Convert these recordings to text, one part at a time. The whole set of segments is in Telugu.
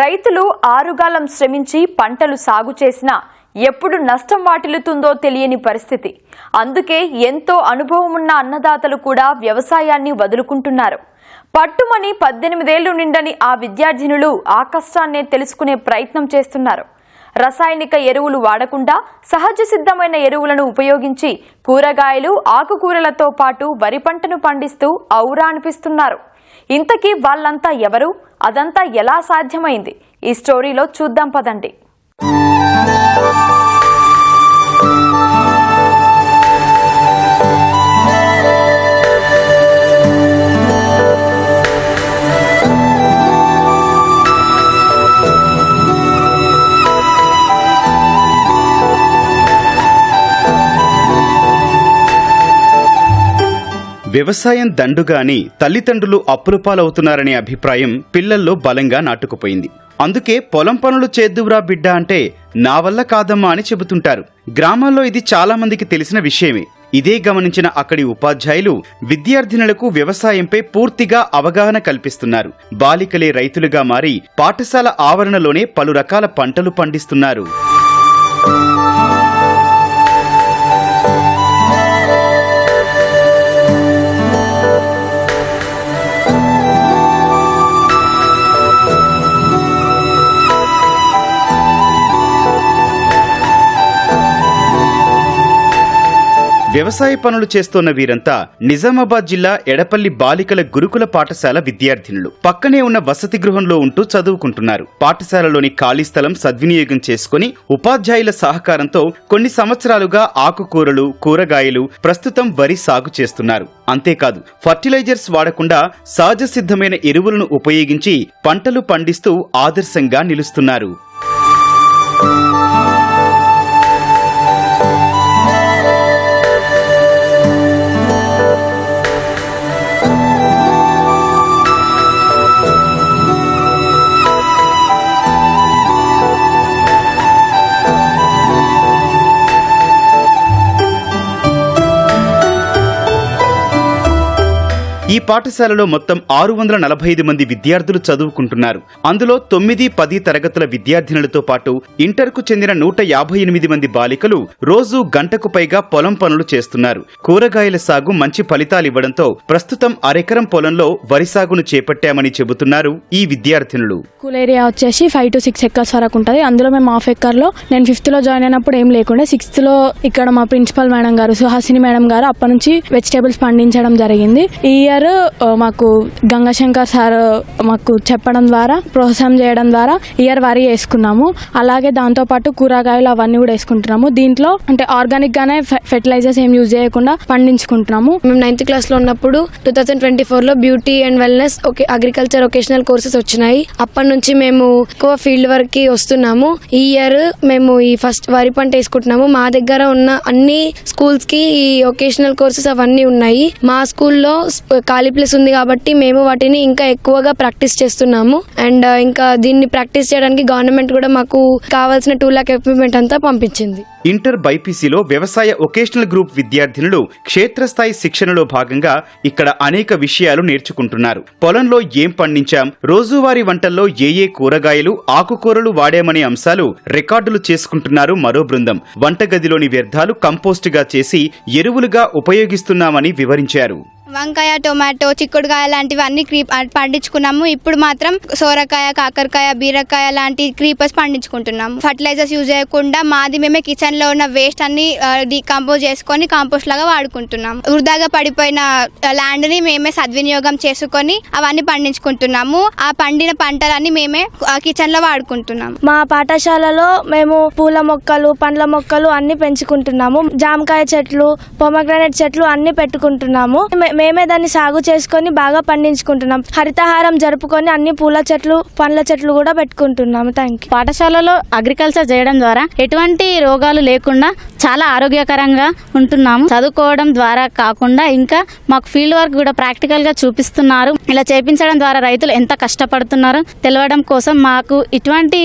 రైతులు ఆరుగాలం శ్రమించి పంటలు సాగు చేసినా ఎప్పుడు నష్టం వాటిల్లుతుందో తెలియని పరిస్థితి. అందుకే ఎంతో అనుభవం ఉన్న అన్నదాతలు కూడా వ్యవసాయాన్ని వదులుకుంటున్నారు. పట్టుమని 18 ఏళ్లు నిండని ఆ విద్యార్థినులు ఆ కష్టాన్నే తెలుసుకునే ప్రయత్నం చేస్తున్నారు. రసాయనిక ఎరువులు వాడకుండా సహజ సిద్ధమైన ఎరువులను ఉపయోగించి కూరగాయలు, ఆకుకూరలతో పాటు వరి పంటను పండిస్తూ ఔరా అనిపిస్తున్నారు. ఇంతకీ వాళ్ళంతా ఎవరు? అదంతా ఎలా సాధ్యమైంది? ఈ స్టోరీలో చూద్దాం పదండి. వ్యవసాయం దండుగాని తల్లిదండ్రులు అప్రూపాలవుతున్నారనే అభిప్రాయం పిల్లల్లో బలంగా నాటుకుపోయింది. అందుకే పొలం పనులు చేద్దువురా బిడ్డ అంటే నా వల్ల కాదమ్మా అని చెబుతుంటారు. గ్రామాల్లో ఇది చాలా మందికి తెలిసిన విషయమే. ఇదే గమనించిన అక్కడి ఉపాధ్యాయులు విద్యార్థినులకు వ్యవసాయంపై పూర్తిగా అవగాహన కల్పిస్తున్నారు. బాలికలే రైతులుగా మారి పాఠశాల ఆవరణలోనే పలు రకాల పంటలు పండిస్తున్నారు. వ్యవసాయ పనులు చేస్తోన్న వీరంతా నిజామాబాద్ జిల్లా ఎడపల్లి బాలికల గురుకుల పాఠశాల విద్యార్థినులు. పక్కనే ఉన్న వసతి గృహంలో ఉంటూ చదువుకుంటున్నారు. పాఠశాలలోని ఖాళీ స్థలం సద్వినియోగం చేసుకుని ఉపాధ్యాయుల సహకారంతో కొన్ని సంవత్సరాలుగా ఆకుకూరలు, కూరగాయలు, ప్రస్తుతం వరి సాగు చేస్తున్నారు. అంతేకాదు ఫర్టిలైజర్స్ వాడకుండా సహజ సిద్ధమైన ఎరువులను ఉపయోగించి పంటలు పండిస్తూ ఆదర్శంగా నిలుస్తున్నారు. ఈ పాఠశాలలో మొత్తం 645 మంది విద్యార్థులు చదువుకుంటున్నారు. అందులో 9, 10 తరగతుల విద్యార్థినులతో పాటు ఇంటర్కు చెందిన 158 మంది బాలికలు రోజు గంటకు పైగా పొలం పనులు చేస్తున్నారు. కూరగాయల సాగు మంచి ఫలితాలివ్వడంతో ప్రస్తుతం అరెకరం పొలంలో వరి సాగును చేపట్టామని చెబుతున్నారు ఈ విద్యార్థినులు. కూల్ ఏరియా వచ్చేసి 5 to 6 ఎకర్స్ వరకు ఉంటుంది. అందులో మేము హాఫ్ ఎకర్లో, నేను 5th లో జాయిన్ అయినప్పుడు ఏం లేకుండా 6th లో ఇక్కడ మా ప్రిన్సిపల్ మేడం గారు సుహాసిని మేడం గారు అప్పటి నుంచి వెజిటేబుల్స్ పండించడం జరిగింది. ఈ ఇయర్ మాకు గంగాశంకర్ సార్ మాకు చెప్పడం ద్వారా, ప్రోత్సాహం చేయడం ద్వారా ఇయర్ వరి వేసుకున్నాము. అలాగే దాంతోపాటు కూరగాయలు అవన్నీ కూడా వేసుకుంటున్నాము. దీంట్లో అంటే ఆర్గానిక్ గానే ఫెర్టిలైజర్స్ ఏం యూజ్ చేయకుండా పండించుకుంటున్నాము. మేము 9th క్లాస్లో ఉన్నప్పుడు 2024లో beauty and wellness agriculture vocational courses వచ్చినాయి. అప్పటి నుంచి మేము ఎక్కువ ఫీల్డ్ వర్క్ కి వస్తున్నాము. ఈ ఇయర్ మేము ఈ ఫస్ట్ వరి పంట వేసుకుంటున్నాము. మా దగ్గర ఉన్న అన్ని స్కూల్స్ కి ఈ వొకేషనల్ కోర్సెస్ అవన్నీ ఉన్నాయి. మా స్కూల్లో ఖాళీ ప్లేస్ ఉంది కాబట్టి మేము వాటిని ఇంకా ఎక్కువగా ప్రాక్టీస్ చేస్తున్నాము. అండ్ ఇంకా దీన్ని ప్రాక్టీస్ చేయడానికి గవర్నమెంట్ కూడా మాకు కావాల్సిన 2 lakh ఎక్విప్మెంట్ అంతా పంపించింది. ఇంటర్ బైపీసీలో వ్యవసాయ వొకేషనల్ గ్రూప్ విద్యార్థినులు క్షేత్రస్థాయి శిక్షణలో భాగంగా ఇక్కడ అనేక విషయాలు నేర్చుకుంటున్నారు. పొలంలో ఏం పండించాం, రోజువారీ వంటల్లో ఏ కూరగాయలు, ఆకుకూరలు వాడామనే అంశాలు రికార్డులు చేసుకుంటున్నారు మరో బృందం. వంటగదిలోని వ్యర్థాలు కంపోస్టుగా చేసి ఎరువులుగా ఉపయోగిస్తున్నామని వివరించారు. వంకాయ, టొమాటో, చిక్కుడుకాయ లాంటివి అన్ని పండించుకున్నాము. ఇప్పుడు మాత్రం సోరకాయ, కాకరకాయ, బీరకాయ లాంటి క్రీపర్స్ పండించుకుంటున్నాము. ఫర్టిలైజర్స్ యూజ్ చేయకుండా మాది మేమే కిచెన్ లో ఉన్న వేస్ట్ అన్ని డీకంపోజ్ చేసుకొని కాంపోస్ట్ లాగా వాడుకుంటున్నాము. వృధాగా పడిపోయిన ల్యాండ్ ని మేమే సద్వినియోగం చేసుకొని అవన్నీ పండించుకుంటున్నాము. ఆ పండిన పంటలన్నీ మేమే కిచెన్ లో వాడుకుంటున్నాము. మా పాఠశాలలో మేము పూల మొక్కలు, పండ్ల మొక్కలు అన్ని పెంచుకుంటున్నాము. జామకాయ చెట్లు, పొమగ్రానేట్ చెట్లు అన్ని పెట్టుకుంటున్నాము. మేమే దాన్ని సాగు చేసుకొని బాగా పండించుకుంటున్నాం. హరితహారం జరుపుకొని అన్ని పూల చెట్లు, పండ్ల చెట్లు కూడా పెట్టుకుంటున్నాము. Thank you. పాఠశాలలో అగ్రికల్చర్ చేయడం ద్వారా ఎటువంటి రోగాలు లేకుండా చాలా ఆరోగ్యకరంగా ఉంటున్నాము. చదువుకోవడం ద్వారా కాకుండా ఇంకా మాకు ఫీల్డ్ వర్క్ కూడా ప్రాక్టికల్ గా చూపిస్తున్నారు. ఇలా చేపించడం ద్వారా రైతులు ఎంత కష్టపడుతున్నారో తెలవడం కోసం మాకు ఇటువంటి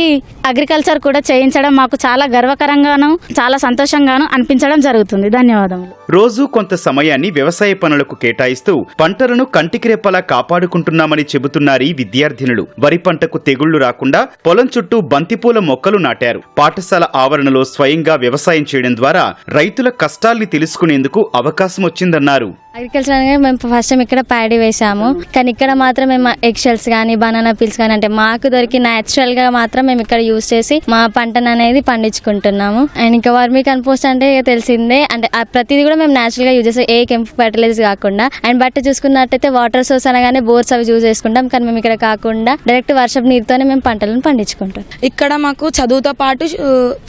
అగ్రికల్చర్ కూడా చేయించడం మాకు చాలా గర్వకరంగాను, చాలా సంతోషంగాను అనిపించడం జరుగుతుంది. ధన్యవాదములు. రోజు కొంత సమయాన్ని వ్యవసాయ పనులకు కేటాయిస్తూ పంటలను కంటికి రెప్పలా కాపాడుకుంటున్నామని చెబుతున్నారు ఈ విద్యార్థినులు. వరి పంటకు తెగుళ్లు రాకుండా పొలం చుట్టూ బంతిపూల మొక్కలు నాటారు. పాఠశాల ఆవరణలో స్వయంగా వ్యవసాయం చేయడం ద్వారా రైతుల కష్టాల్ని తెలుసుకునేందుకు అవకాశం వచ్చిందన్నారు. అగ్రికల్చర్ అనేది మేము ఫస్ట్ టైం ఇక్కడ ప్యాడీ వేసాము, కానీ ఇక్కడ మాత్రం మేము ఎగ్ షెల్స్ కానీ బనానా పీల్స్ కానీ అంటే మాకు దొరికి న్యాచురల్ గా మాత్రం మేము ఇక్కడ యూజ్ చేసి మా పంటను అనేది పండించుకుంటున్నాము. అండ్ ఇంకా వర్మీ కంపోస్ట్ అంటే తెలిసిందే, అంటే ప్రతిదీ కూడా మేము న్యాచురల్ గా యూజ్ చేస్తాం, ఏ కెమికల్ ఫర్టిలైజర్స్ కాకుండా. అండ్ బట్ చూసుకున్నట్టయితే వాటర్ సోర్స్ అనగానే బోర్స్ అవి యూజ్ చేసుకుంటాం, కానీ మేము ఇక్కడ కాకుండా డైరెక్ట్ వర్షపు నీరుతోనే మేము పంటలను పండించుకుంటాం. ఇక్కడ మాకు చదువుతో పాటు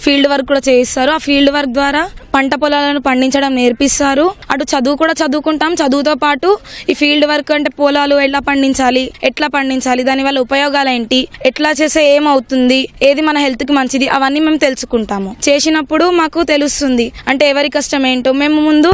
ఫీల్డ్ వర్క్ కూడా చేయిస్తారు. ఆ ఫీల్డ్ వర్క్ ద్వారా పంట పొలాలను పండించడం నేర్పిస్తారు. అటు చదువు కూడా చదువుకుంటాం, చదువుతో పాటు ఈ ఫీల్డ్ వర్క్ అంటే పొలాలు ఎట్లా పండించాలి, దానివల్ల ఉపయోగాలు ఏంటి, ఎట్లా చేస్తే ఏమవుతుంది, ఏది మన హెల్త్ కి మంచిది, అవన్నీ మేము తెలుసుకుంటాము. చేసినప్పుడు మాకు తెలుస్తుంది అంటే ఎవరి కష్టం ఏంటో. మేము ముందు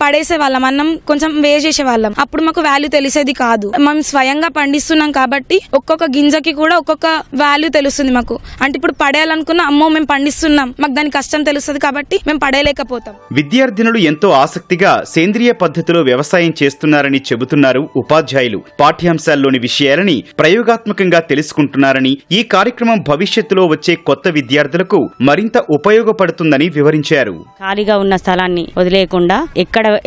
పడేసే వాళ్ళం, అన్నం కొంచెం వేస్ట్ చేసే వాళ్ళం, అప్పుడు మాకు వాల్యూ తెలిసేది కాదు. మేము స్వయంగా పండిస్తున్నాం కాబట్టి ఒక్కొక్క గింజకి కూడా ఒక్కొక్క వాల్యూ తెలుస్తుంది మాకు. అంటే ఇప్పుడు పడేయాలనుకున్న అమ్మో మేము పండిస్తున్నాం, మాకు దాని కష్టం తెలుస్తుంది కాబట్టి మేము పడేయలేకపోతాం. విద్యార్థినులు ఎంతో ఆసక్తిగా సేంద్రియ పద్ధతిలో వ్యవసాయం చేస్తున్నారని చెబుతున్నారు ఉపాధ్యాయులు. పాఠ్యాంశాల్లోని విషయాలని ప్రయోగాత్మకంగా తెలుసుకుంటున్నారని, ఈ కార్యక్రమం భవిష్యత్తులో వచ్చే కొత్త విద్యార్థులకు మరింత ఉపయోగపడుతుందని వివరించారు. ఖాళీగా ఉన్న స్థలాన్ని వదిలేయకుండా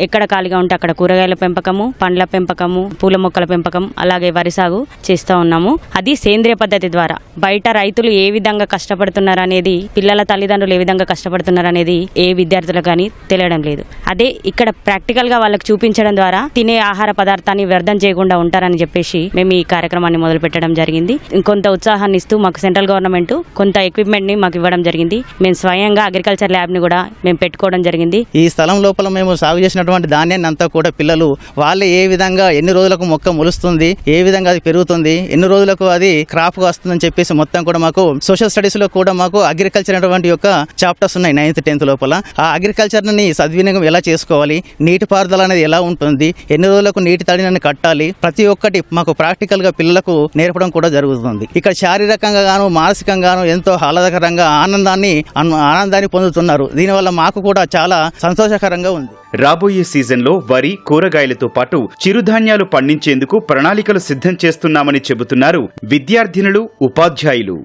ఎక్కడ ఖాళీగా ఉంటే అక్కడ కూరగాయల పెంపకము, పండ్ల పెంపకము, పూల మొక్కల పెంపకం, అలాగే వరి సాగు చేస్తూ ఉన్నాము. అది సేంద్రియ పద్ధతి ద్వారా. బయట రైతులు ఏ విధంగా కష్టపడుతున్నారనేది, పిల్లల తల్లిదండ్రులు ఏ విధంగా కష్టపడుతున్నారనేది ఏ విద్యార్థులకు కానీ తెలియడం లేదు. అదే ఇక్కడ ప్రాక్టికల్ గా వాళ్ళకి చూపించడం ద్వారా తినే ఆహార పదార్థాన్ని వ్యర్థం చేయకుండా ఉంటారని చెప్పేసి మేము ఈ కార్యక్రమాన్ని మొదలు పెట్టడం జరిగింది. ఇంకొంత ఉత్సాహాన్ని ఇస్తూ మాకు సెంట్రల్ గవర్నమెంట్ కొంత ఎక్విప్మెంట్ ని మాకు ఇవ్వడం జరిగింది. మేము స్వయంగా అగ్రికల్చర్ ల్యాబ్ ని కూడా మేము పెట్టుకోవడం జరిగింది. ఈ స్థలం లోపల మేము సాగు చేసినటువంటి ధాన్యాన్ని అంతా కూడా పిల్లలు వాళ్ళే ఏ విధంగా ఎన్ని రోజులకు మొక్క మొలుస్తుంది, ఏ విధంగా అది పెరుగుతుంది, ఎన్ని రోజులకు అది క్రాప్ వస్తుందని చెప్పేసి మొత్తం కూడా మాకు సోషల్ స్టడీస్ లో కూడా మాకు అగ్రికల్చర్ అనేటువంటి యొక్క చాప్టర్స్ ఉన్నాయి 9th 10th లోపల. ఆ అగ్రికల్చర్ ని సద్వినియోగం ఎలా చేసుకోవాలి, నీటి పారుదల అనేది ఎలా ఉంటుంది, ఎన్ని రోజులకు నీటి తడిని కట్టాలి, ప్రతి ఒక్కటి మాకు ప్రాక్టికల్ గా పిల్లలకు నేర్పడం కూడా జరుగుతుంది. ఇక్కడ శారీరకంగా గాను మానసికంగాను ఎంతో ఆహ్లాదకరంగా ఆనందాన్ని పొందుతున్నారు. దీనివల్ల మాకు కూడా చాలా సంతోషకరంగా ఉంది. రాబోయే సీజన్లో వరి, కూరగాయలతో పాటు చిరుధాన్యాలు పండించేందుకు ప్రణాళికలు సిద్ధం చేస్తున్నామని చెబుతున్నారు విద్యార్థినులు, ఉపాధ్యాయులు.